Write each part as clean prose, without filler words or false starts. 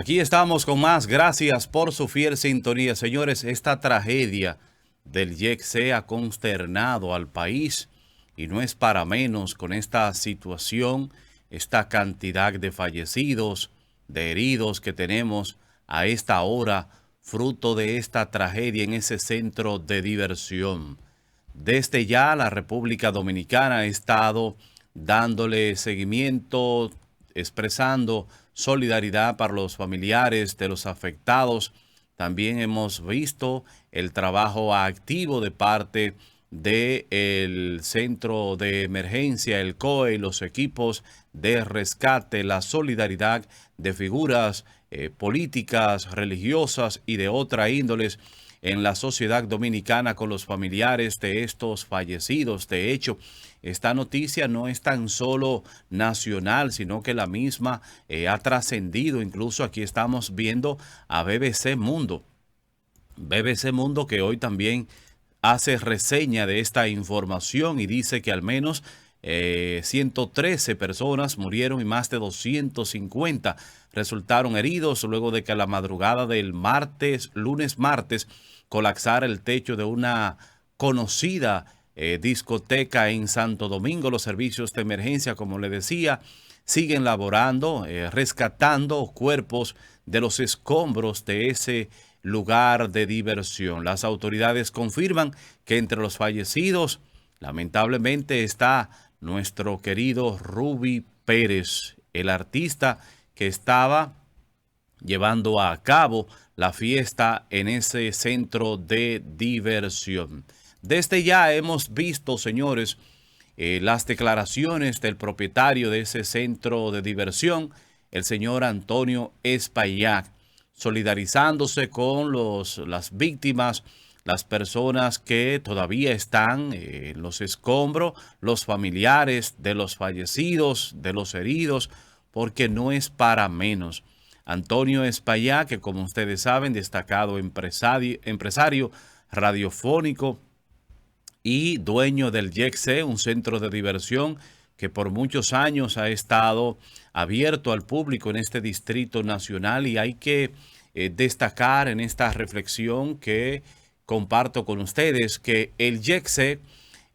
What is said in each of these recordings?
Aquí estamos con más. Gracias por su fiel sintonía. Señores, esta tragedia del YECC ha consternado al país y no es para menos con esta situación, esta cantidad de fallecidos, de heridos que tenemos a esta hora, fruto de esta tragedia en ese centro de diversión. Desde ya la República Dominicana ha estado dándole seguimiento, expresando solidaridad para los familiares de los afectados. También hemos visto el trabajo activo de parte del Centro de Emergencia, el COE, y los equipos de rescate, la solidaridad de figuras políticas, religiosas y de otra índoles en la sociedad dominicana con los familiares de estos fallecidos. De hecho, esta noticia no es tan solo nacional, sino que la misma ha trascendido. Incluso aquí estamos viendo a BBC Mundo. BBC Mundo que hoy también hace reseña de esta información y dice que al menos 113 personas murieron y más de 250 resultaron heridos luego de que a la madrugada del lunes martes, colapsara el techo de una conocida discoteca en Santo Domingo. Los servicios de emergencia, como le decía, siguen laborando, rescatando cuerpos de los escombros de ese lugar de diversión. Las autoridades confirman que entre los fallecidos, lamentablemente, está nuestro querido Ruby Pérez, el artista que estaba llevando a cabo la fiesta en ese centro de diversión. Desde ya hemos visto, señores, las declaraciones del propietario de ese centro de diversión, el señor Antonio Espaillat, solidarizándose con las víctimas, las personas que todavía están en los escombros, los familiares de los fallecidos, de los heridos, porque no es para menos. Antonio Espaillat, que como ustedes saben, destacado empresario radiofónico y dueño del YECC, un centro de diversión que por muchos años ha estado abierto al público en este Distrito Nacional, y hay que destacar en esta reflexión que comparto con ustedes que el YECC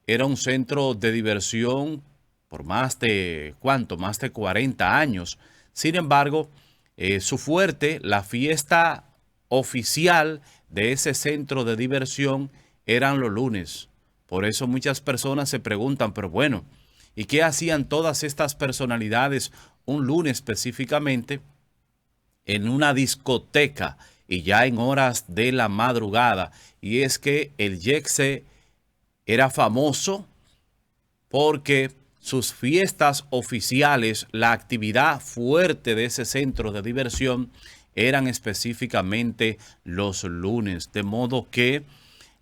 era un centro de diversión por más de 40 años. Sin embargo, su fuerte, la fiesta oficial de ese centro de diversión eran los lunes. Por eso muchas personas se preguntan, pero bueno, ¿y qué hacían todas estas personalidades un lunes específicamente en una discoteca y ya en horas de la madrugada? Y es que el YECC era famoso porque sus fiestas oficiales, la actividad fuerte de ese centro de diversión, eran específicamente los lunes. De modo que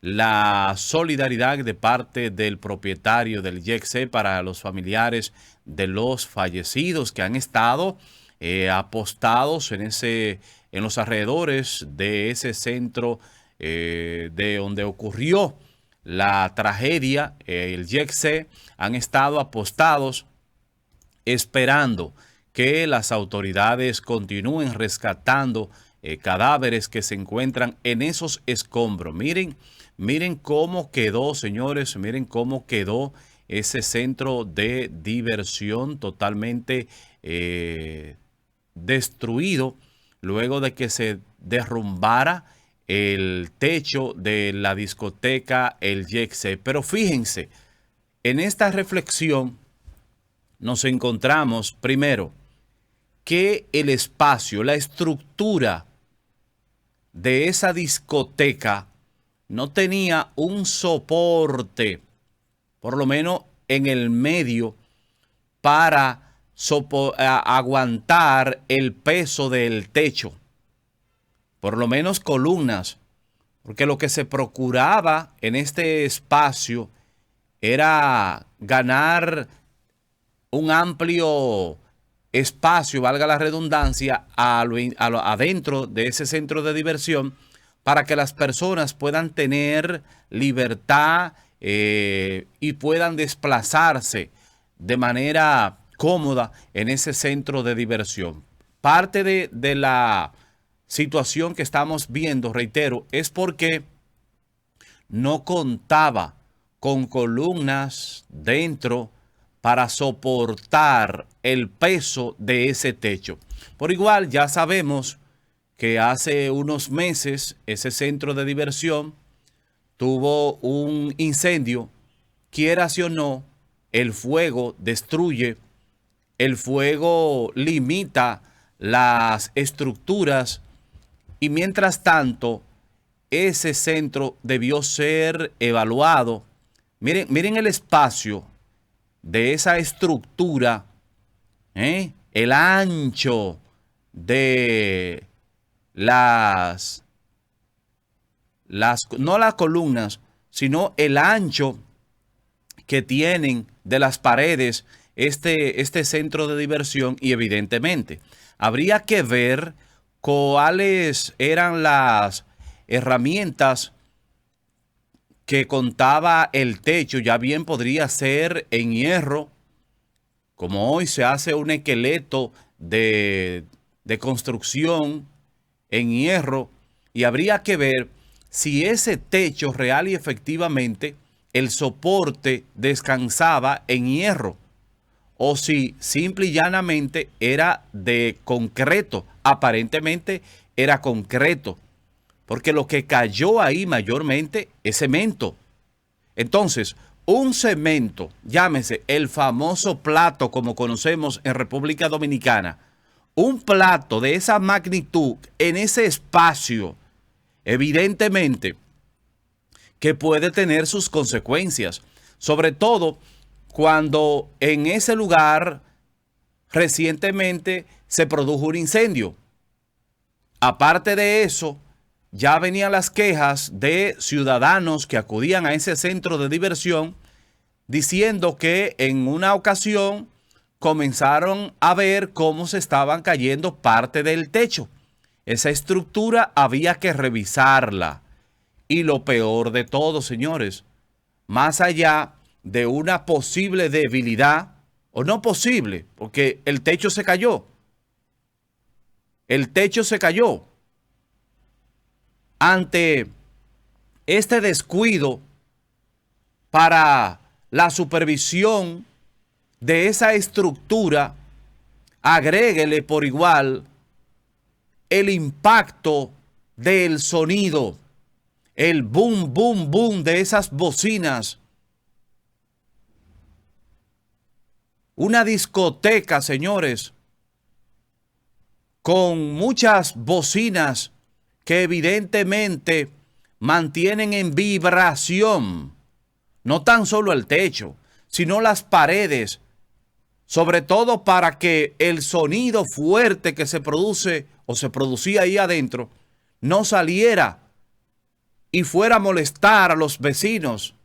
la solidaridad de parte del propietario del YECC para los familiares de los fallecidos que han estado apostados en los alrededores de ese centro de donde ocurrió la tragedia, el YECC, han estado apostados esperando que las autoridades continúen rescatando cadáveres que se encuentran en esos escombros. Miren cómo quedó, señores, miren cómo quedó ese centro de diversión totalmente destruido luego de que se derrumbara el techo de la discoteca El YECC. Pero fíjense, en esta reflexión nos encontramos primero que el espacio, la estructura de esa discoteca no tenía un soporte, por lo menos en el medio, para aguantar el peso del techo. Por lo menos columnas, porque lo que se procuraba en este espacio era ganar un amplio espacio, valga la redundancia, adentro de ese centro de diversión, para que las personas puedan tener libertad y puedan desplazarse de manera cómoda en ese centro de diversión. parte de la situación que estamos viendo, reitero, es porque no contaba con columnas dentro para soportar el peso de ese techo. Por igual, ya sabemos que hace unos meses ese centro de diversión tuvo un incendio. Quieras o no, el fuego destruye, el fuego limita las estructuras y mientras tanto ese centro debió ser evaluado. Miren el espacio de esa estructura, el ancho de no las columnas, sino el ancho que tienen de las paredes este centro de diversión, y evidentemente habría que ver cuáles eran las herramientas que contaba el techo. Ya bien podría ser en hierro, como hoy se hace un esqueleto de construcción en hierro, y habría que ver si ese techo real y efectivamente el soporte descansaba en hierro o si simple y llanamente era de concreto. Aparentemente era concreto, porque lo que cayó ahí mayormente es cemento. Entonces, un cemento, llámese el famoso plato como conocemos en República Dominicana, un plato de esa magnitud en ese espacio, evidentemente que puede tener sus consecuencias, sobre todo cuando en ese lugar recientemente se produjo un incendio. Aparte de eso, ya venían las quejas de ciudadanos que acudían a ese centro de diversión diciendo que en una ocasión comenzaron a ver cómo se estaban cayendo parte del techo. Esa estructura había que revisarla. Y lo peor de todo, señores, más allá de una posible debilidad, o no posible, porque el techo se cayó. El techo se cayó. Ante este descuido para la supervisión de esa estructura, agréguele por igual el impacto del sonido, el boom, boom, boom de esas bocinas. Una discoteca, señores, con muchas bocinas que evidentemente mantienen en vibración no tan solo el techo, sino las paredes, sobre todo para que el sonido fuerte que se produce o se producía ahí adentro no saliera y fuera a molestar a los vecinos.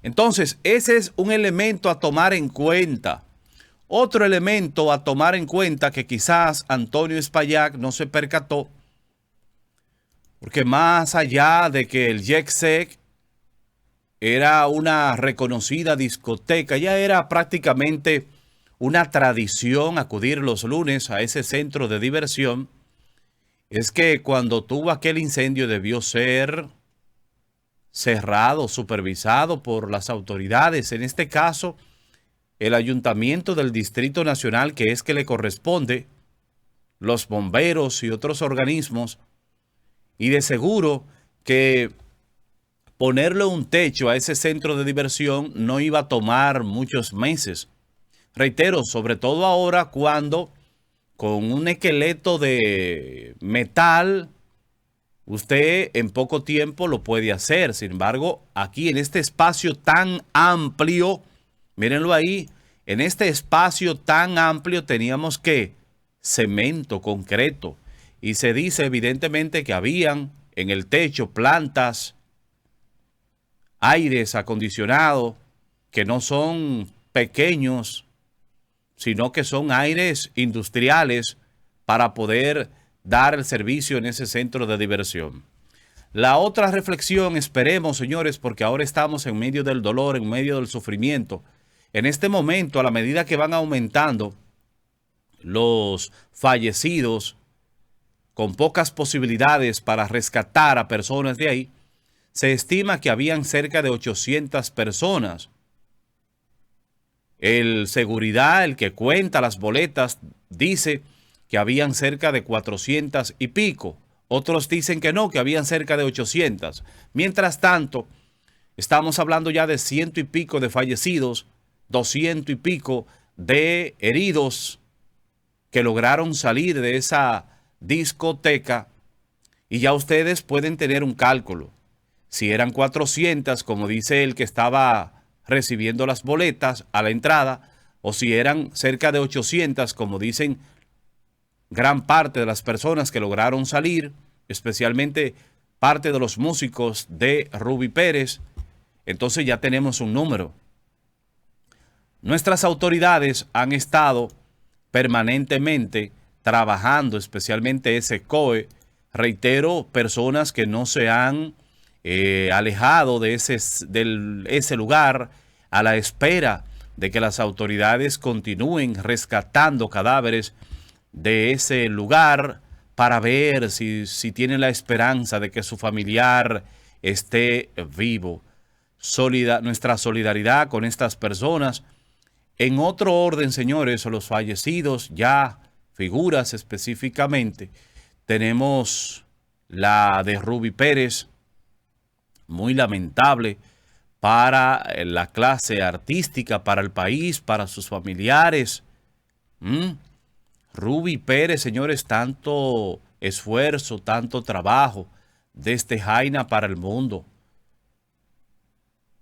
Entonces, ese es un elemento a tomar en cuenta. Otro elemento a tomar en cuenta que quizás Antonio Espaillat no se percató, porque más allá de que el YECSEC era una reconocida discoteca, ya era prácticamente una tradición acudir los lunes a ese centro de diversión, es que cuando tuvo aquel incendio debió ser cerrado, supervisado por las autoridades, en este caso el Ayuntamiento del Distrito Nacional, que es que le corresponde, los bomberos y otros organismos, y de seguro que ponerle un techo a ese centro de diversión no iba a tomar muchos meses. Reitero, sobre todo ahora cuando con un esqueleto de metal usted en poco tiempo lo puede hacer. Sin embargo, aquí en este espacio tan amplio, mírenlo ahí, en este espacio tan amplio teníamos que cemento, concreto. Y se dice evidentemente que habían en el techo plantas, aires acondicionados, que no son pequeños, sino que son aires industriales para poder dar el servicio en ese centro de diversión. La otra reflexión, esperemos, señores, porque ahora estamos en medio del dolor, en medio del sufrimiento. En este momento, a la medida que van aumentando los fallecidos, con pocas posibilidades para rescatar a personas de ahí, se estima que habían cerca de 800 personas. El seguridad, el que cuenta las boletas, dice que habían cerca de 400 y pico. Otros dicen que no, que habían cerca de 800. Mientras tanto, estamos hablando ya de 100 y pico de fallecidos, 200 y pico de heridos que lograron salir de esa discoteca, y ya ustedes pueden tener un cálculo. Si eran 400, como dice el que estaba recibiendo las boletas a la entrada, o si eran cerca de 800, como dicen gran parte de las personas que lograron salir, especialmente parte de los músicos de Ruby Pérez, entonces ya tenemos un número. Nuestras autoridades han estado permanentemente trabajando, especialmente ese COE. Reitero, personas que no se han alejado de ese lugar a la espera de que las autoridades continúen rescatando cadáveres de ese lugar para ver si tienen la esperanza de que su familiar esté vivo. Nuestra solidaridad con estas personas. En otro orden, señores, los fallecidos, ya figuras específicamente, tenemos la de Ruby Pérez, muy lamentable para la clase artística, para el país, para sus familiares. Ruby Pérez, señores, tanto esfuerzo, tanto trabajo desde Jaina para el mundo,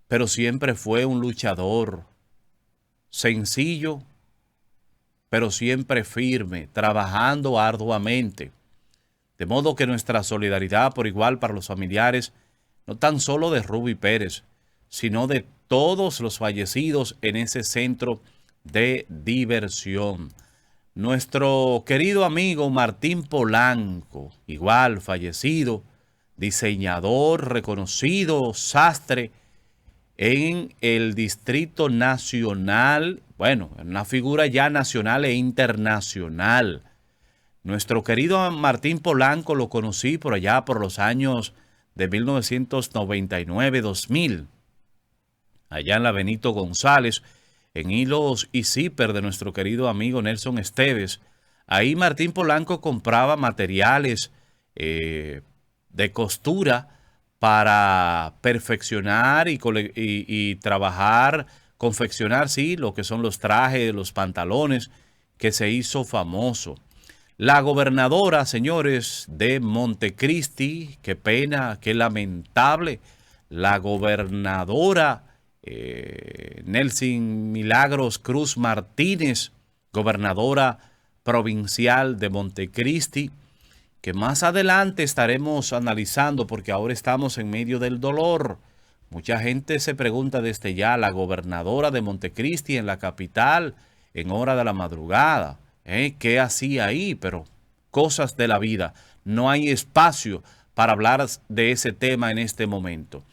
pero siempre fue un luchador sencillo, pero siempre firme, trabajando arduamente. De modo que nuestra solidaridad por igual para los familiares, no tan solo de Ruby Pérez, sino de todos los fallecidos en ese centro de diversión. Nuestro querido amigo Martín Polanco, igual fallecido, diseñador reconocido, sastre, en el Distrito Nacional, bueno, una figura ya nacional e internacional. Nuestro querido Martín Polanco lo conocí por allá por los años de 1999-2000, allá en la Benito González, en hilos y zipper de nuestro querido amigo Nelson Esteves. Ahí Martín Polanco compraba materiales de costura para perfeccionar y trabajar, confeccionar, sí, lo que son los trajes, los pantalones, que se hizo famoso. La gobernadora, señores, de Montecristi, qué pena, qué lamentable, la gobernadora Nelson Milagros Cruz Martínez, gobernadora provincial de Montecristi, que más adelante estaremos analizando porque ahora estamos en medio del dolor. Mucha gente se pregunta desde ya, la gobernadora de Montecristi en la capital, en hora de la madrugada, ¿qué hacía ahí? Pero cosas de la vida. No hay espacio para hablar de ese tema en este momento.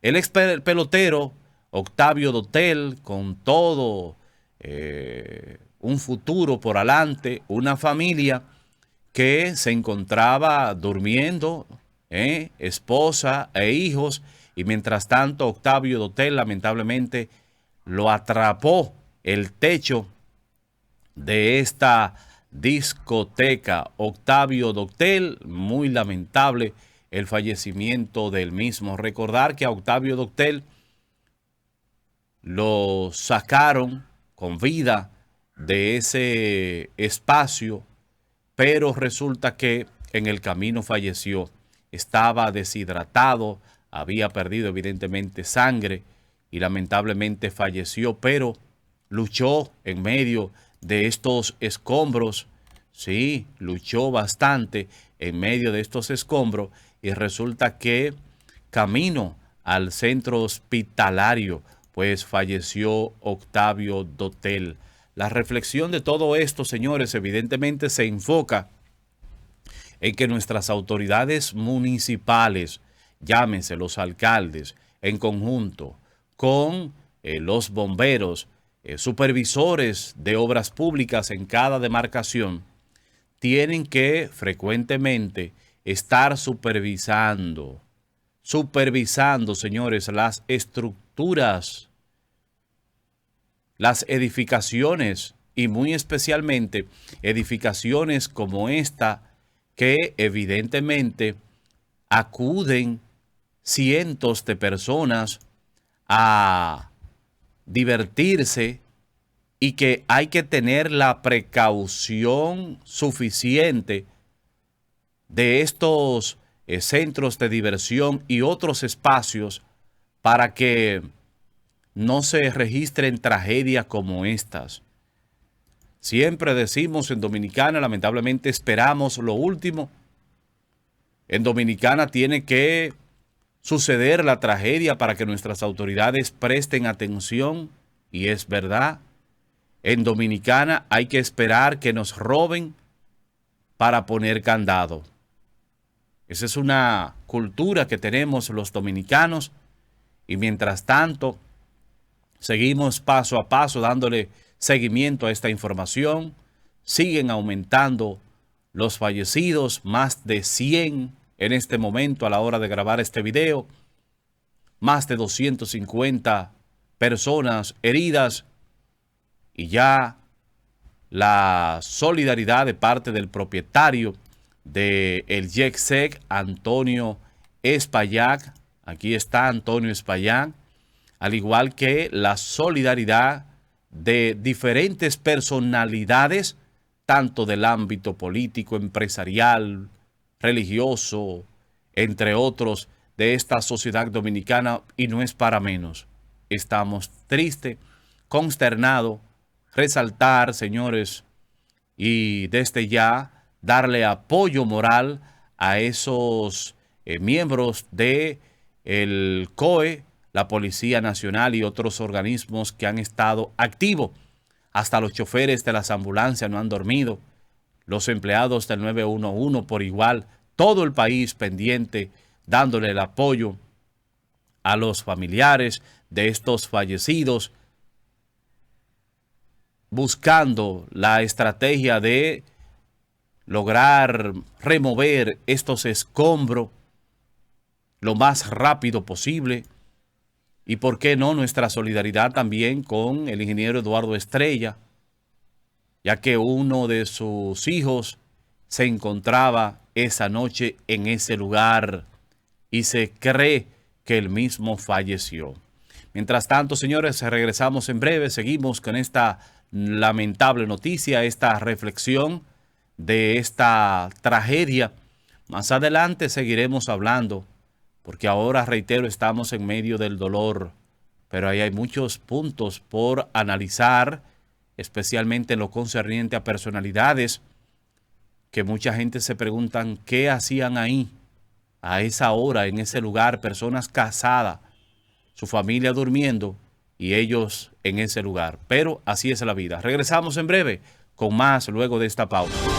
El ex pelotero Octavio Dotel, con todo un futuro por delante, una familia que se encontraba durmiendo, esposa e hijos, y mientras tanto Octavio Dotel lamentablemente lo atrapó el techo de esta discoteca. Octavio Dotel, muy lamentable el fallecimiento del mismo. Recordar que a Octavio Dotel lo sacaron con vida de ese espacio, pero resulta que en el camino falleció. Estaba deshidratado, había perdido evidentemente sangre y lamentablemente falleció, pero luchó en medio de estos escombros. Sí, luchó bastante en medio de estos escombros y resulta que camino al centro hospitalario, pues falleció Octavio Dotel. La reflexión de todo esto, señores, evidentemente se enfoca en que nuestras autoridades municipales, llámense los alcaldes, en conjunto con los bomberos, supervisores de obras públicas en cada demarcación tienen que frecuentemente estar supervisando, señores, las estructuras, las edificaciones y muy especialmente edificaciones como esta que evidentemente acuden cientos de personas a divertirse y que hay que tener la precaución suficiente de estos centros de diversión y otros espacios para que no se registren tragedias como estas. Siempre decimos en Dominicana, lamentablemente esperamos lo último. En Dominicana tiene que suceder la tragedia para que nuestras autoridades presten atención, y es verdad. En Dominicana hay que esperar que nos roben para poner candado. Esa es una cultura que tenemos los dominicanos, y mientras tanto seguimos paso a paso dándole seguimiento a esta información. Siguen aumentando los fallecidos, más de 100 en este momento a la hora de grabar este video, más de 250 personas heridas, y ya la solidaridad de parte del propietario del YECSEC, Antonio Espaillat. Aquí está Antonio Espaillat, al igual que la solidaridad de diferentes personalidades, tanto del ámbito político, empresarial, religioso, entre otros, de esta sociedad dominicana, y no es para menos. Estamos tristes, consternados, resaltar, señores, y desde ya darle apoyo moral a esos miembros de el COE, la Policía Nacional y otros organismos que han estado activos. Hasta los choferes de las ambulancias no han dormido, los empleados del 911 por igual, todo el país pendiente, dándole el apoyo a los familiares de estos fallecidos, buscando la estrategia de lograr remover estos escombros lo más rápido posible. Y por qué no nuestra solidaridad también con el ingeniero Eduardo Estrella, ya que uno de sus hijos se encontraba esa noche en ese lugar y se cree que él mismo falleció. Mientras tanto, señores, regresamos en breve. Seguimos con esta lamentable noticia, esta reflexión de esta tragedia. Más adelante seguiremos hablando, porque ahora, reitero, estamos en medio del dolor, pero ahí hay muchos puntos por analizar, especialmente en lo concerniente a personalidades que mucha gente se preguntan qué hacían ahí, a esa hora, en ese lugar, personas casadas, su familia durmiendo y ellos en ese lugar. Pero así es la vida. Regresamos en breve con más luego de esta pausa.